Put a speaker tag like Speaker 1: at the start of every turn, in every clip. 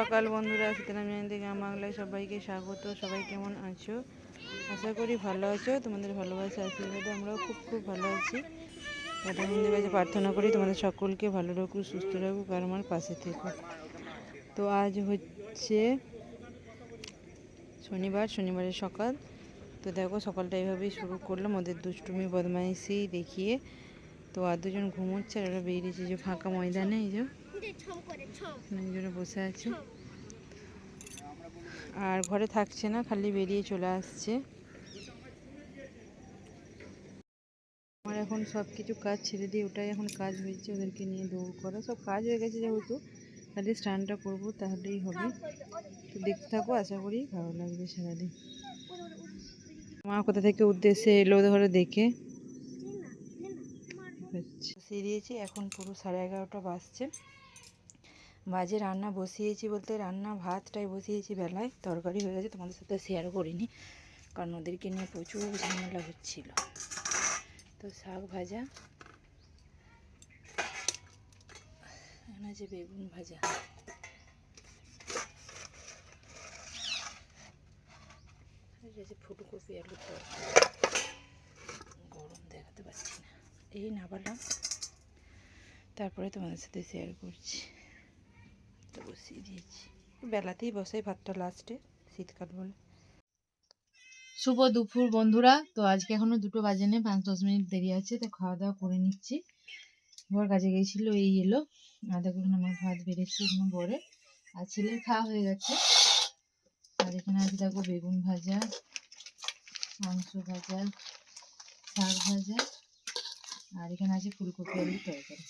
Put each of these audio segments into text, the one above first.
Speaker 1: সকাল বন্ধুরা, সীতারাম জয়ন্তী গ্রাম বাংলায় সবাইকে স্বাগত। সবাই কেমন আছো? আশা করি ভালো আছো। তোমাদের ভালোবাসা আশীর্বাদে আমরাও খুব খুব ভালো আছি। রাধামন্দির কাছে প্রার্থনা করি তোমাদের সকলকে ভালো রাখুক, সুস্থ রাখুক আর আমার পাশে থেকো। তো আজ হচ্ছে শনিবারের সকাল। তো দেখো সকালটা এইভাবেই শুরু করলাম ওদের দুষ্টুমি বদমাইশি দেখিয়ে। তো আর দুজন ঘুমোচ্ছে আর ওরা বেরিয়েছে যে ফাঁকা ময়দানে, এই যে বসে আছে আর ঘরে থাকছে না, খালি বেরিয়ে চলে আসছে। আমার এখন সব কিছু কাজ ছেড়ে দিয়ে ওটাই এখন কাজ হয়েছে, ওদেরকে নিয়ে দৌড় করা। সব কাজ হয়ে গেছে যেহেতু, খালি স্নানটা করবো তাহলেই হবে। তো দেখতে থাকো, আশা করি ভালো লাগবে সারাদিন। মা কোথা থেকে উদ্দেশ্যে এলো ধরে দেখে দিয়েছি। এখন পুরো 11:30 বাজে। রান্না বসিয়েছি বলতে রান্না ভাতটাই বসিয়েছি বেলায়, তরকারি হয়ে গেছে। তোমাদের সাথে শেয়ার করিনি কারণ ওদেরকে নিয়ে প্রচুর ঝামেলা হচ্ছিল। তো শাক ভাজা, এখানে যে বেগুন ভাজা, ফুলকপি আলুর তরকারি। গরম দেখাতে পারছি না, এই নামালাম, তারপরে তোমাদের সাথে শেয়ার করছি। তো বসিয়ে দিয়েছি, বেলাতেই বসাই ভাতটা লাস্টে, শীতকাল বলে। শুভ দুপুর বন্ধুরা। তো আজকে এখনো 2টো বাজেনি, 5-10 মিনিট দেরি আছে। তো খাওয়া দাওয়া করে নিচ্ছি। বর কাজে গিয়েছিল, এই এলো। দেখুন আমার ভাত বেড়েছি এখানে বরে, আর ছেলের খাওয়া হয়ে গেছে। আর এখানে আছে দেখো বেগুন ভাজা, মাংস ভাজা, শাক ভাজা, আর এখানে আছে ফুলকপি আলুর তরকারি।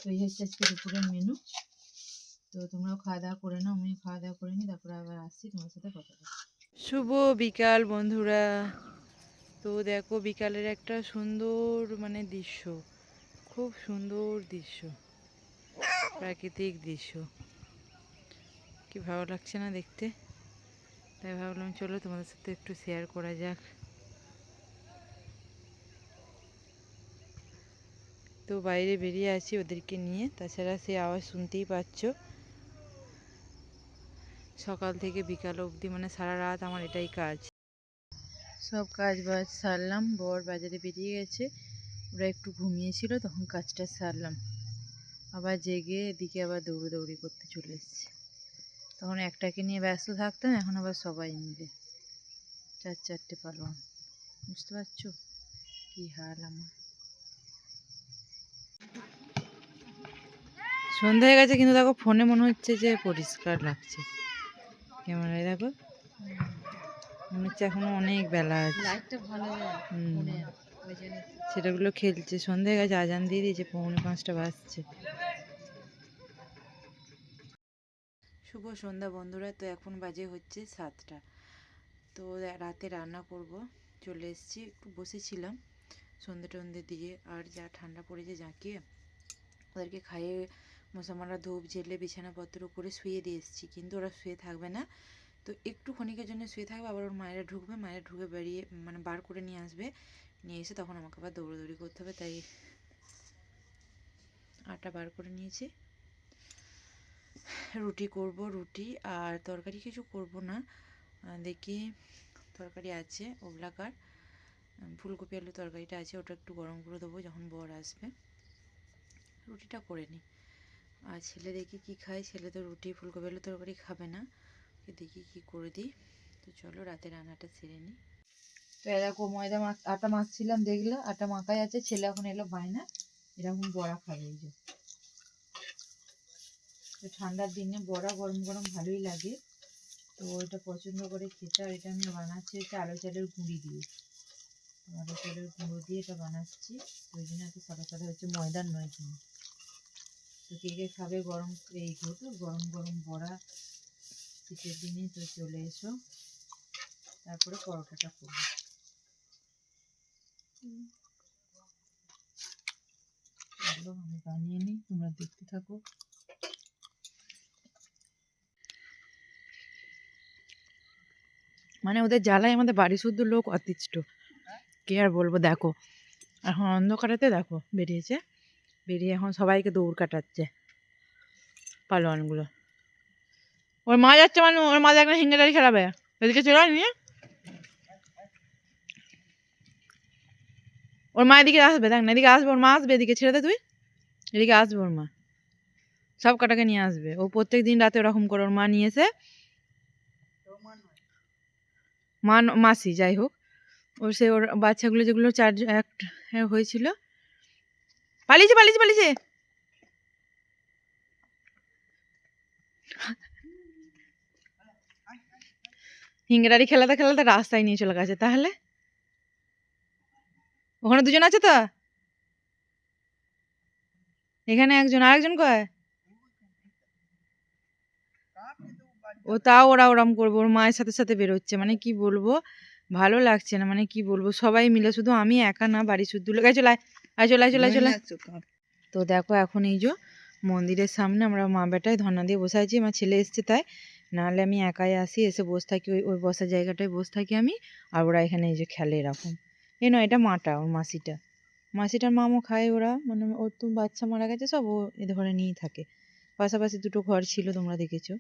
Speaker 1: তো এই হচ্ছে আজকে দুপুরের মেনু। তো তোমরাও খাওয়া দাওয়া করে নাও, আমি খাওয়া দাওয়া করে নিই, তারপরে আবার আসছি তোমার সাথে কথা বলতে। শুভ বিকাল বন্ধুরা। তো দেখো বিকালের একটা সুন্দর দৃশ্য, খুব সুন্দর দৃশ্য, প্রাকৃতিক দৃশ্য। কি ভালো লাগছে না দেখতে? তাই ভাবলাম চলো তোমাদের সাথে একটু শেয়ার করা যাক। তো বাইরে বেরিয়ে আছি ওদেরকে নিয়ে, তাছাড়া সে আওয়াজ শুনতেই পাচ্ছ। সকাল থেকে বিকাল অবধি সারা রাত আমার এটাই কাজ। সব কাজ বাজ সারলাম, বর বাজারে বেরিয়ে গেছে, ওরা একটু ঘুমিয়েছিল, তখন কাজটা সারলাম। আবার জেগে এদিকে আবার দৌড়ি করতে চলে এসেছি। তখন একটাকে নিয়ে ব্যস্ত থাকতাম, এখন আবার সবাই মিলে 4-4টে পালন। বুঝতে পারছো কি হাল আমার। সন্ধ্যা হয়ে গেছে, কিন্তু দেখো ফোনে মনে হচ্ছে যে পরিষ্কার লাগছে, ক্যামেরায় দেখো মনে হচ্ছে এখনো অনেক বেলা আছে। সেটাগুলো খেলছে। সন্ধ্যা হয়ে গেছে, আজান দিয়ে দিয়েছে, 4:45 বাজছে। শুভ সন্ধ্যা বন্ধুরা। তো এখন বাজে হচ্ছে 7টা। তো রাতে রান্না করব, চলে এসেছি। একটু বসেছিলাম সন্ধ্যে দিয়ে, আর যা ঠান্ডা পড়েছে জাঁকিয়ে ওদেরকে খাইয়ে মশা মারা ধূপ ঝেলে বিছানাপত্র করে শুয়ে দিয়ে এসেছি। কিন্তু ওরা শুয়ে থাকবে না, তো একটু ক্ষণিকের জন্য শুয়ে থাকবে, আবার ওর মায়েরা ঢুকে বেরিয়ে বার করে নিয়ে আসবে। নিয়ে এসে তখন আমাকে আবার দৌড়াদৌড়ি করতে হবে। তাই আটা বার করে নিয়েছি, রুটি করব। রুটি আর তরকারি কিছু করব না, দেখি তরকারি আছে ওবলাকার, ফুলকপি আলু তরকারিটা আছে, ওটা একটু গরম করে দেবো যখন বর আসবে। রুটিটা করে নিই। আর ছেলে দেখি কি খায়। ছেলে তো রুটি ফুলকপি আলু তরকারি খাবে না, দেখি কি করে দিই। তো চলো রাতে রান্নাটা সেরে নিই। তো এরকম আটা মাখছিলাম, দেখলো আটা মাখাই আছে। ছেলে এখন এলো বায়না, এরকম বড়া খাবে। এই যে তো ঠান্ডার দিনে বড়া গরম গরম ভালোই লাগে, তো ওইটা পছন্দ করে খেতে। আর এটা আমি বানাচ্ছি হচ্ছে আলো চালের গুঁড়ি দিয়ে, আলো চালের গুঁড়ো দিয়ে এটা বানাচ্ছি। তো ওই জন্য এত সাদা সাদা হচ্ছে, ময়দার নয় কিন্তু। তো কে কে খাবে গরম, এই তো গরম গরম বড়া শীতের দিনে। তো চলে এসো, তারপরে পরোটাটা করবো। আমি বানিয়ে নিই, তোমরা দেখতে থাকো। ওদের জ্বালায় আমাদের বাড়ি শুদ্ধ লোক অতিষ্ঠ, কি আর বলবো। দেখো এখন অন্ধকারেতে দেখো বেরিয়ে এখন সবাইকে দৌড় কাটাচ্ছে। পালোয়ানগুলো। ওর মা যাচ্ছে মানে ওর মা একটা হিঙ্গেদারি খেলাবে। এদিকে চলে নিয়ে ওর মা এদিকে আসবে, দেখ না এদিকে আসবে, ওর মা আসবে এদিকে, ছেড়ে দে তুই, এদিকে আসবে ওর মা, সব কাটাকে নিয়ে আসবে। ও প্রত্যেক দিন রাতে ওরকম করে ওর মা নিয়ে এসে, মা মাসি যাই হোক, ওর সে ওর বাচ্চাগুলো যেগুলো এক হয়েছিল, পালিয়েছে পালিয়েছে পালিয়েছে, হিঙ্গেরারি খেলাতে খেলাতে রাস্তায় নিয়ে চলে গেছে। তাহলে ওখানে দুজন আছে তো, এখানে একজন, আরেকজন কয়, ও তাও ওরা ওরম করবো, ওর মায়ের সাথে সাথে বেরোচ্ছে, মানে কি বলবো, ভালো লাগছে না, মানে কি বলবো, সবাই মিলে, শুধু আমি একা না, বাড়ি শুদ্ধ লোক। চলে আয় চলে চলে চলে। তো দেখো এখন এই যে মন্দিরের সামনে আমরা মা বেটায় ধর্না দিয়ে বসে আছি, আমার ছেলে এসছে তাই, নাহলে আমি একাই আসি, এসে বসে থাকি ওই ওই বসার জায়গাটায় বসে থাকি আমি, আর ওরা এখানে এই যে খেলে এরকম। এই নয়, এটা মাটা, ওর মাসিটা, মাসিটার মামও খায় ওরা, মানে ওর তো বাচ্চা মারা গেছে সব, ও এ ধরে নিয়েই থাকে। পাশাপাশি দুটো ঘর ছিল, তোমরা দেখেছো।